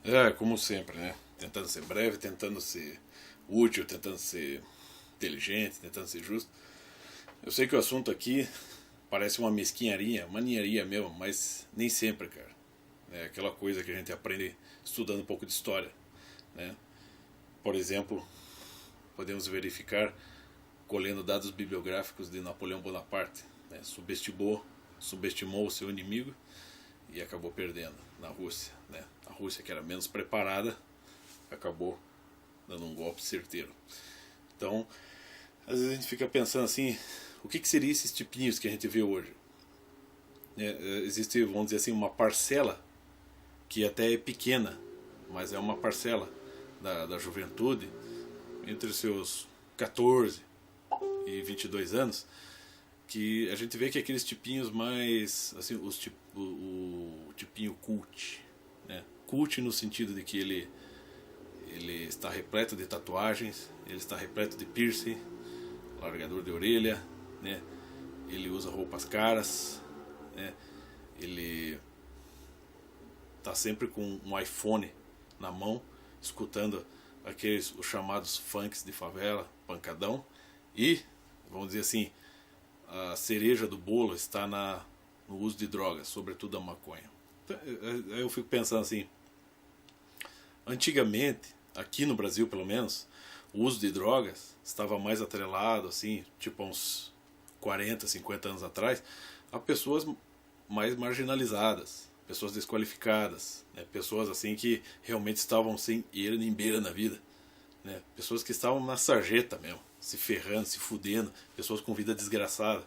É, como sempre, né? Tentando ser breve, tentando ser útil, tentando ser inteligente, tentando ser justo. Eu sei que o assunto aqui parece uma mesquinharia, uma ninharia mesmo, mas nem sempre, cara. É aquela coisa que a gente aprende estudando um pouco de história, né? Por exemplo, podemos verificar colhendo dados bibliográficos de Napoleão Bonaparte, né? Subestimou o seu inimigo e acabou perdendo na Rússia, né? A Rússia, que era menos preparada, acabou dando um golpe certeiro. Então, às vezes a gente fica pensando assim, o que seria esses tipinhos que a gente vê hoje? Existe, vamos dizer assim, uma parcela que até é pequena, mas é uma parcela da juventude, entre os seus 14 e 22 anos, que a gente vê que aqueles tipinhos mais, assim, o tipinho cult, né? Cult no sentido de que ele está repleto de tatuagens, ele está repleto de piercing, largador de orelha, né? Ele usa roupas caras, né? Ele está sempre com um iPhone na mão, escutando os chamados funks de favela, pancadão, e, vamos dizer assim, a cereja do bolo está no uso de drogas, sobretudo a maconha. Então, eu fico pensando assim, antigamente, aqui no Brasil pelo menos, o uso de drogas estava mais atrelado, assim, tipo há uns 40, 50 anos atrás, a pessoas mais marginalizadas, pessoas desqualificadas, né? Pessoas assim que realmente estavam sem eira nem beira na vida, né? Pessoas que estavam na sarjeta mesmo, se ferrando, se fudendo, pessoas com vida desgraçada.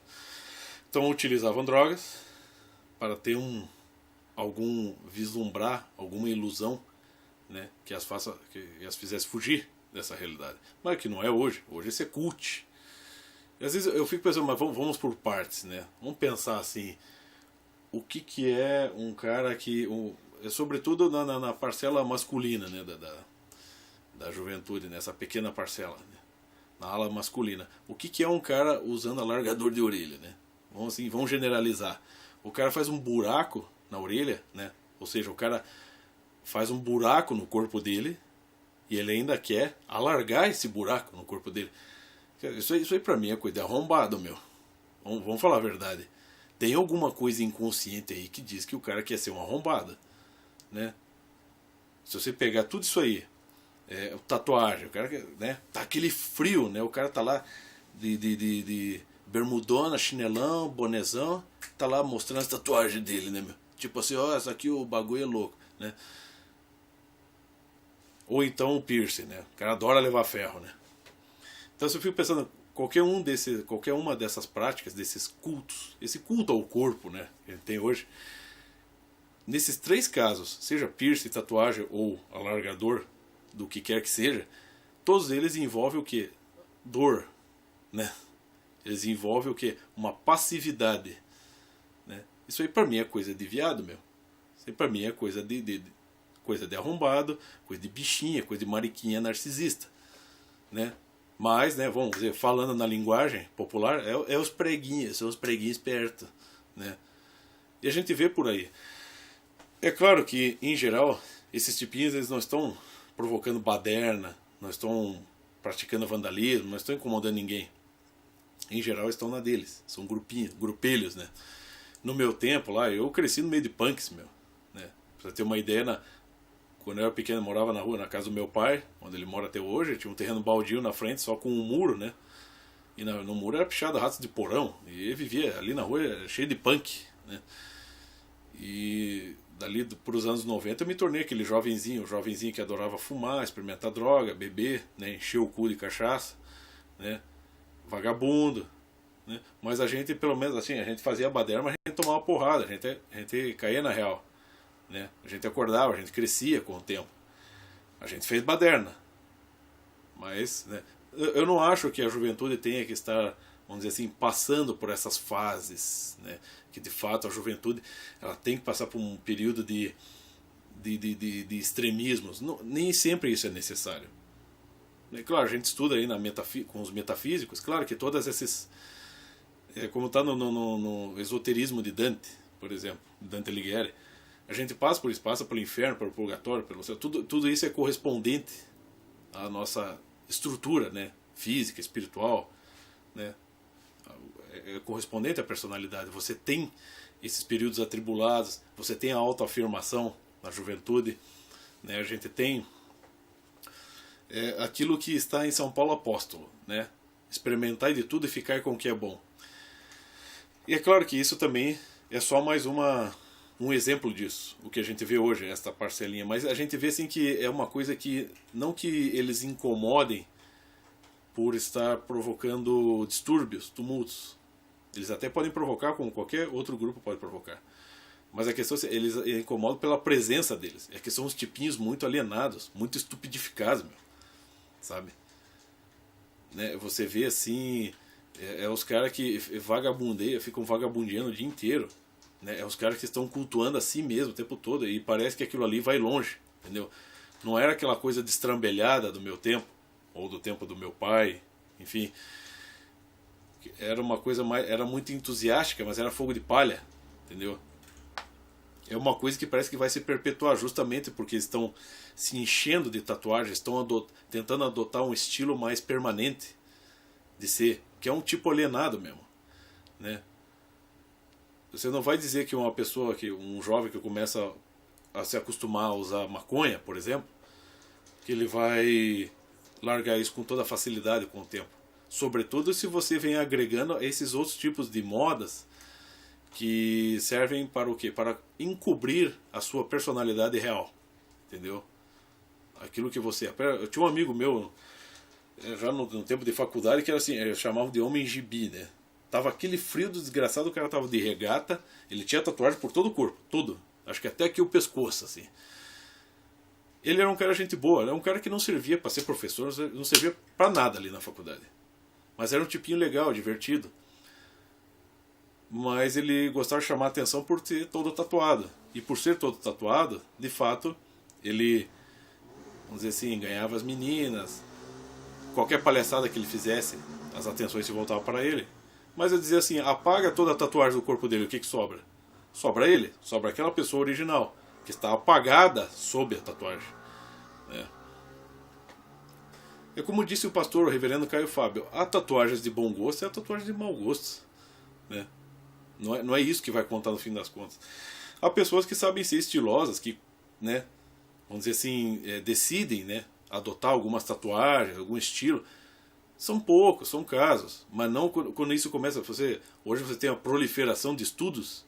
Então utilizavam drogas para ter algum vislumbrar, alguma ilusão, né, que as fizesse fugir dessa realidade. Mas que não é hoje. Hoje isso é cult. E às vezes eu fico pensando, mas vamos por partes, né? Vamos pensar assim, o que é um cara que, sobretudo na parcela masculina, né, da juventude, nessa pequena parcela, né, na ala masculina. O que é um cara usando alargador de orelha, né? Vamos generalizar. O cara faz um buraco na orelha, né? Ou seja, o cara faz um buraco no corpo dele e ele ainda quer alargar esse buraco no corpo dele. Isso aí pra mim é coisa de arrombado, meu. Vamos falar a verdade. Tem alguma coisa inconsciente aí que diz que o cara quer ser um arrombado, né? Se você pegar tudo isso aí, tatuagem, o cara, né, tá aquele frio, né? O cara tá lá de bermudona, chinelão, bonezão, tá lá mostrando as tatuagens dele, né, meu? Tipo assim, ó, essa aqui o bagulho é louco, né? Ou então o piercing, né? O cara adora levar ferro, né? Então eu fico pensando, qualquer uma dessas práticas, desses cultos, esse culto ao corpo, né, que a gente tem hoje, nesses três casos, seja piercing, tatuagem ou alargador, do que quer que seja, todos eles envolvem o que? Dor, né? Eles envolvem o que? Uma passividade, né? Isso aí pra mim é coisa de viado, meu. Isso aí pra mim é coisa coisa de arrombado, coisa de bichinha, coisa de mariquinha narcisista, né? Mas, né, vamos dizer, falando na linguagem popular, é os preguinhos, são os preguinhos espertos, né? E a gente vê por aí. É claro que, em geral, esses tipinhos eles não estão provocando baderna, não estão praticando vandalismo, não estão incomodando ninguém. Em geral estão na deles, são grupinhos, grupelhos, né? No meu tempo lá, eu cresci no meio de punks, meu, né? Pra ter uma ideia, quando eu era pequeno, eu morava na rua, na casa do meu pai, onde ele mora até hoje, tinha um terreno baldio na frente, só com um muro, né? E no muro era pichado ratos de porão, e ele vivia ali na rua cheio de punk, né? E dali para os anos 90 eu me tornei aquele jovenzinho, o jovenzinho que adorava fumar, experimentar droga, beber, né? Encher o cu de cachaça, né? Vagabundo, né? Mas a gente, pelo menos assim, a gente fazia baderna, mas a gente tomava porrada, a gente caía na real, né? A gente acordava, a gente crescia com o tempo. A gente fez baderna, mas, né, eu não acho que a juventude tenha que estar, vamos dizer assim, passando por essas fases, né? Que de fato a juventude ela tem que passar por um período de extremismos. Não, nem sempre isso é necessário. Claro, a gente estuda aí com os metafísicos, claro que todas esses. Como está no esoterismo de Dante, por exemplo, Dante Alighieri, A gente passa por isso, passa pelo inferno, pelo purgatório, pelo céu. Tudo isso é correspondente à nossa estrutura, né? Física, espiritual, né? É correspondente à personalidade. Você tem esses períodos atribulados, você tem a autoafirmação na juventude, né? A gente tem aquilo que está em São Paulo Apóstolo, né? Experimentar de tudo e ficar com o que é bom. E é claro que isso também é só mais um exemplo disso, o que a gente vê hoje, esta parcelinha. Mas a gente vê assim que é uma coisa que, não que eles incomodem por estar provocando distúrbios, tumultos. Eles até podem provocar, como qualquer outro grupo pode provocar. Mas a questão é, eles incomodam pela presença deles. É que são uns tipinhos muito alienados, muito estupidificados, meu. Sabe? Né? Você vê assim, os caras que vagabundeiam, ficam vagabundeando o dia inteiro. Né? É os caras que estão cultuando a si mesmo o tempo todo. E parece que aquilo ali vai longe. Entendeu? Não era aquela coisa destrambelhada do meu tempo, ou do tempo do meu pai, enfim. Era uma coisa mais, era muito entusiástica, mas era fogo de palha, entendeu? É uma coisa que parece que vai se perpetuar justamente porque estão se enchendo de tatuagens, estão tentando adotar um estilo mais permanente de ser, que é um tipo alienado mesmo, né? Você não vai dizer que uma pessoa, que um jovem que começa a se acostumar a usar maconha, por exemplo, que ele vai largar isso com toda facilidade com o tempo. Sobretudo se você vem agregando esses outros tipos de modas que servem para o quê? Para encobrir a sua personalidade real. Entendeu? Aquilo que você... Eu tinha um amigo meu, já no tempo de faculdade, que era assim, eu chamava de homem gibi, né? Tava aquele frio do desgraçado, o cara tava de regata, ele tinha tatuagem por todo o corpo, tudo. Acho que até aqui o pescoço, assim. Ele era um cara gente boa, era um cara que não servia para ser professor, não servia para nada ali na faculdade. Mas era um tipinho legal, divertido. Mas ele gostava de chamar a atenção por ser todo tatuado. E por ser todo tatuado, de fato, ele, vamos dizer assim, ganhava as meninas. Qualquer palhaçada que ele fizesse, as atenções se voltavam para ele. Mas eu dizia assim, apaga toda a tatuagem do corpo dele, o que sobra? Sobra ele, sobra aquela pessoa original, que está apagada sob a tatuagem. É como disse o pastor, o reverendo Caio Fábio, há tatuagens de bom gosto e há tatuagens de mau gosto. Né? Não é isso que vai contar no fim das contas. Há pessoas que sabem ser estilosas, que, né, vamos dizer assim, decidem, né, adotar algumas tatuagens, algum estilo. São poucos, são casos. Mas não quando isso começa. Hoje você tem a proliferação de estúdios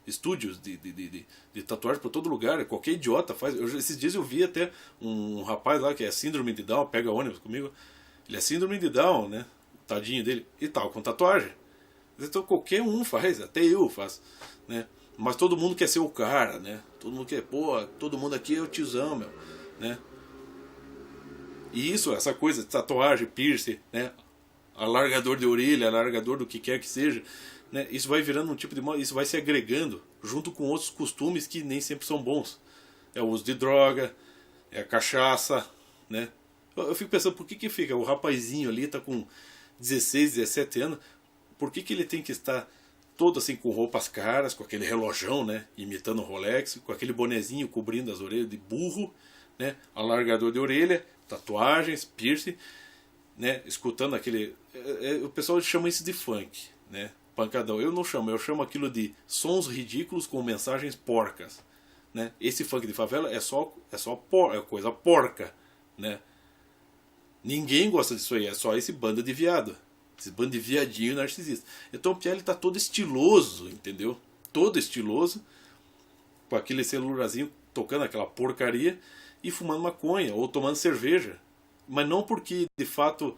de tatuagem por todo lugar. Qualquer idiota faz. Esses dias eu vi até um rapaz lá que é síndrome de Down, pega ônibus comigo. Ele é síndrome de Down, né? Tadinho dele. E tal, com tatuagem. Então qualquer um faz, até eu faço, né? Mas todo mundo quer ser o cara, né? Todo mundo quer, todo mundo aqui é o tiozão, meu, né? E isso, essa coisa de tatuagem, piercing, né? Alargador de orelha, alargador do que quer que seja, né? Isso vai virando um tipo de moda, isso vai se agregando junto com outros costumes que nem sempre são bons. É o uso de droga, é a cachaça, né? Eu fico pensando, por que fica o rapazinho ali, tá com 16, 17 anos, por que ele tem que estar todo assim com roupas caras, com aquele relojão, né, imitando o Rolex, com aquele bonezinho cobrindo as orelhas de burro, né, alargador de orelha, tatuagens, piercing, né, escutando aquele... o pessoal chama isso de funk, né, pancadão. Eu não chamo, eu chamo aquilo de sons ridículos com mensagens porcas, né. Esse funk de favela é coisa porca, né. Ninguém gosta disso aí, é só esse bando de viado. Esse bando de viadinho narcisista. Então o Pierre tá todo estiloso, entendeu? Todo estiloso, com aquele celulazinho tocando aquela porcaria e fumando maconha ou tomando cerveja. Mas não porque de fato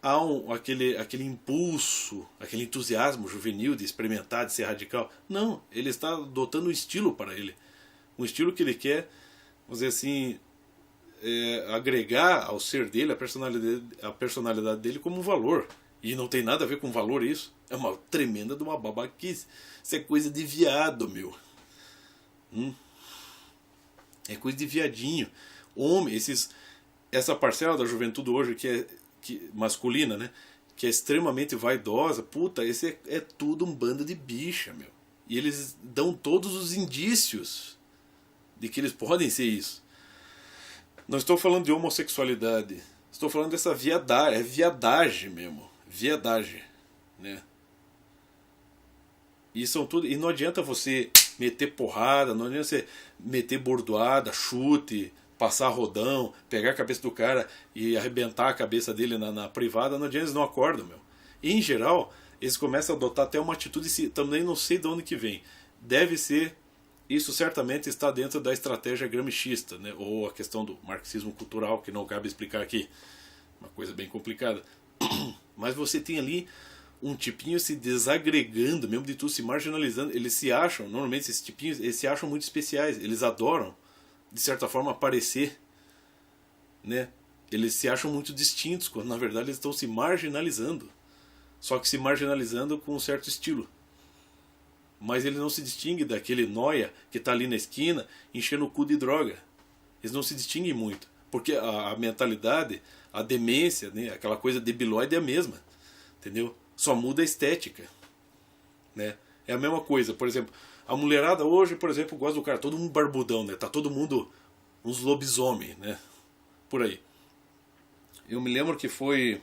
há aquele impulso, aquele entusiasmo juvenil de experimentar, de ser radical. Não, ele está adotando um estilo para ele. Um estilo que ele quer, vamos dizer assim, agregar ao ser dele, a personalidade dele como um valor. E não tem nada a ver com valor isso. É uma tremenda de uma babaquice. Isso é coisa de viado, meu. É coisa de viadinho. Homem, essa parcela da juventude hoje masculina, né? Que é extremamente vaidosa. Puta, esse é tudo um bando de bicha, meu. E eles dão todos os indícios de que eles podem ser isso. Não estou falando de homossexualidade, estou falando dessa viadagem, é viadagem mesmo, viadagem, né? E, são tudo, e não adianta você meter porrada, não adianta você meter bordoada, chute, passar rodão, pegar a cabeça do cara e arrebentar a cabeça dele na privada, não adianta, eles não acordam, meu. E, em geral, eles começam a adotar até uma atitude, também não sei de onde que vem. Deve ser, isso certamente está dentro da estratégia gramscista, né? Ou a questão do marxismo cultural, que não cabe explicar aqui. Uma coisa bem complicada. Mas você tem ali um tipinho se desagregando, mesmo de tudo, se marginalizando. Eles se acham, normalmente esses tipinhos, eles se acham muito especiais. Eles adoram, de certa forma, aparecer, né? Eles se acham muito distintos, quando na verdade eles estão se marginalizando. Só que se marginalizando com um certo estilo. Mas ele não se distingue daquele nóia que está ali na esquina enchendo o cu de droga. Eles não se distinguem muito. Porque a mentalidade, a demência, né, aquela coisa debilóide é a mesma. Entendeu? Só muda a estética. Né? É a mesma coisa. Por exemplo, a mulherada hoje, por exemplo, gosta do cara, todo mundo barbudão, né? Tá todo mundo uns lobisomem, né? Por aí. Eu me lembro que foi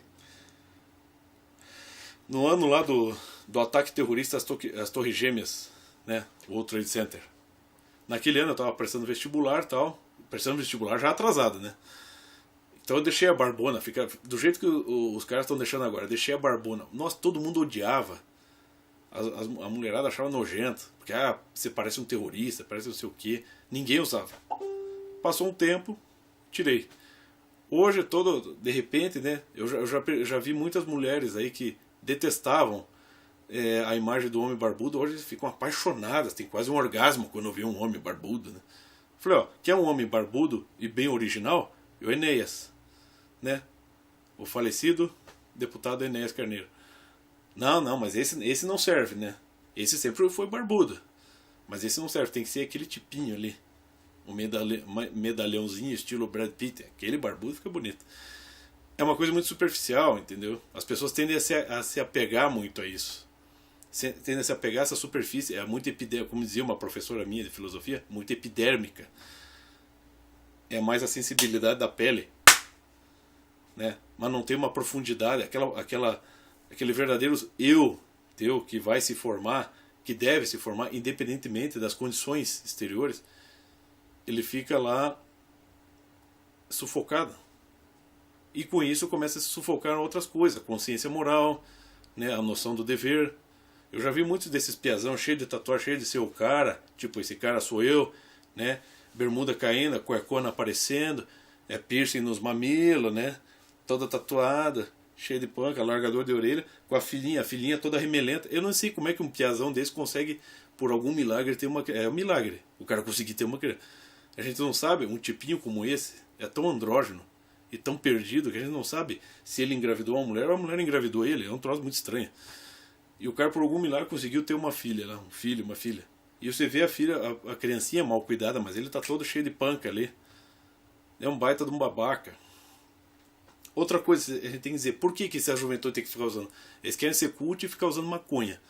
no ano lá do ataque terrorista às Torres Gêmeas, né? O World Trade Center. Naquele ano eu estava prestando vestibular e tal. Prestando vestibular já atrasado, né? Então eu deixei a barbona, fica do jeito que os caras estão deixando agora. Eu deixei a barbona. Nossa, todo mundo odiava. A mulherada achava nojento. Porque você parece um terrorista, parece não sei o quê. Ninguém usava. Passou um tempo, tirei. Hoje de repente, né? Eu já vi muitas mulheres aí que detestavam a imagem do homem barbudo. Hoje eles ficam apaixonadas, tem quase um orgasmo quando vê um homem barbudo, né? Falei, ó, quer um homem barbudo e bem original? O Enéas, né? O falecido deputado Enéas Carneiro. Não, mas esse não serve, né? Esse sempre foi barbudo. Mas esse não serve, tem que ser aquele tipinho ali. Um medalhãozinho estilo Brad Pitt. Aquele barbudo fica bonito. É uma coisa muito superficial, entendeu? As pessoas tendem a se apegar muito a isso. Tendem a se apegar a essa superfície. É muito epidérmica, como dizia uma professora minha de filosofia, muito epidérmica. É mais a sensibilidade da pele, né? Mas não tem uma profundidade, aquele verdadeiro eu teu que vai se formar, que deve se formar, independentemente das condições exteriores, ele fica lá sufocado. E com isso começa a se sufocar em outras coisas, a consciência moral, né? A noção do dever. Eu já vi muitos desses piazão cheio de tatuagem, cheio de ser o cara, tipo, esse cara sou eu, né? Bermuda caindo, cuecona aparecendo, piercing nos mamilos, né? Toda tatuada, cheia de panca, largador de orelha, com a filhinha toda remelenta. Eu não sei como é que um piazão desse consegue, por algum milagre, ter uma criança. É um milagre o cara conseguir ter uma criança. A gente não sabe, um tipinho como esse é tão andrógeno e tão perdido que a gente não sabe se ele engravidou uma mulher ou a mulher engravidou ele. É um troço muito estranho. E o cara, por algum milagre, conseguiu ter uma filha lá, um filho, uma filha. E você vê a filha, a criancinha mal cuidada, mas ele tá todo cheio de panca ali. É um baita de um babaca. Outra coisa, a gente tem que dizer, por que essa juventude tem que ficar usando? Eles querem ser culto e ficar usando maconha.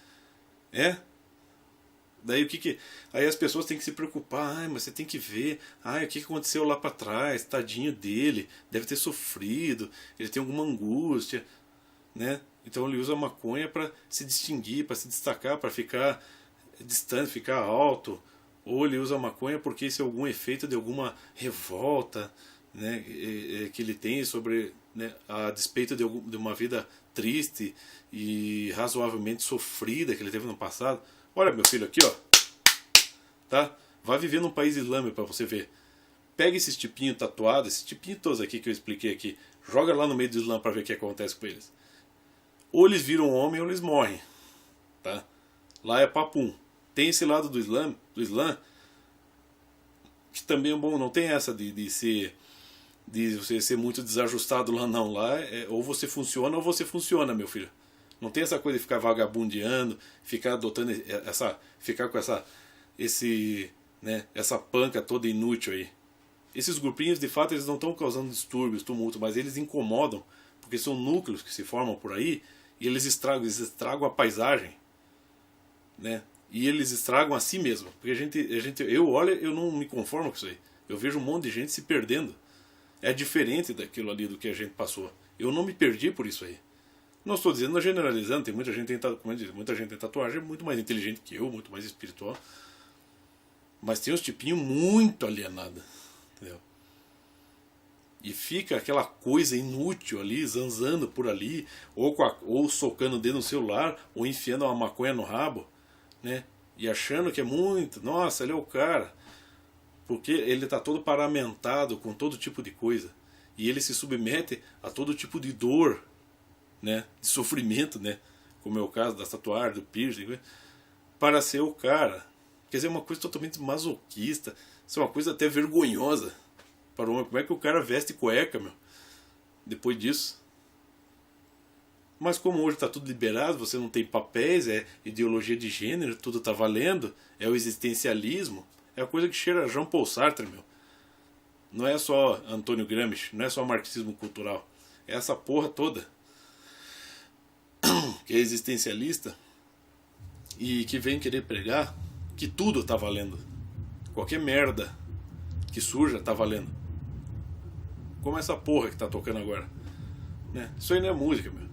Daí o que aí as pessoas têm que se preocupar, mas você tem que ver, o que aconteceu lá para trás, tadinho dele, deve ter sofrido, ele tem alguma angústia, né? Então ele usa maconha para se distinguir, para se destacar, para ficar distante, ficar alto, ou ele usa maconha porque isso é algum efeito de alguma revolta, né, que ele tem sobre, né, a despeito de uma vida triste e razoavelmente sofrida que ele teve no passado. Olha, meu filho, aqui, ó, tá? Vai viver num país islâmico para você ver. Pega esses tipinhos tatuados, esses tipinhos todos aqui que eu expliquei aqui, joga lá no meio do Islã para ver o que acontece com eles. Ou eles viram homem ou eles morrem, tá? Lá é papum. Tem esse lado do Islã, que também é bom, não tem essa de você ser muito desajustado lá não. Lá ou você funciona, meu filho. Não tem essa coisa de ficar vagabundeando, ficar adotando ficar com essa panca toda inútil aí. Esses grupinhos, de fato, eles não estão causando distúrbios, tumulto, mas eles incomodam, porque são núcleos que se formam por aí e eles estragam a paisagem, né? E eles estragam a si mesmo. Porque eu olho, eu não me conformo com isso aí. Eu vejo um monte de gente se perdendo. É diferente daquilo ali do que a gente passou. Eu não me perdi por isso aí. Não estou dizendo, generalizando, tem muita gente como eu disse, muita gente tem tatuagem muito mais inteligente que eu, muito mais espiritual. Mas tem uns tipinhos muito alienados, entendeu? E fica aquela coisa inútil ali, zanzando por ali, ou socando o dedo no celular, ou enfiando uma maconha no rabo, né? E achando que é muito, nossa, ele é o cara. Porque ele está todo paramentado com todo tipo de coisa. E ele se submete a todo tipo de dor, né? De sofrimento, né? Como é o caso da tatuagem, do piercing, para ser o cara. Quer dizer, é uma coisa totalmente masoquista. Isso é uma coisa até vergonhosa para o homem. Como é que o cara veste cueca, meu? Depois disso. Mas como hoje está tudo liberado, você não tem papéis, é ideologia de gênero, tudo está valendo, é o existencialismo, é a coisa que cheira a Jean Paul Sartre, meu. Não é só Antônio Gramsci, não é só marxismo cultural. É essa porra toda que é existencialista e que vem querer pregar que tudo está valendo. Qualquer merda que surja está valendo. Como essa porra que está tocando agora. Né? Isso aí não é música, meu.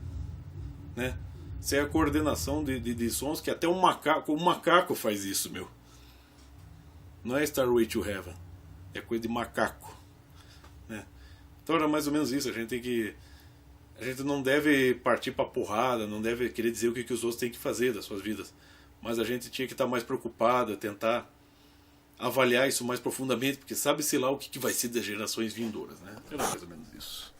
Né? Isso é a coordenação de sons que até um macaco faz isso, meu. Não é Starway to Heaven. É coisa de macaco. Né? Então era mais ou menos isso. A gente não deve partir pra porrada, não deve querer dizer o que os outros têm que fazer das suas vidas. Mas a gente tinha que estar mais preocupado, tentar avaliar isso mais profundamente, porque sabe-se lá o que vai ser das gerações vindouras. Né? Era mais ou menos isso.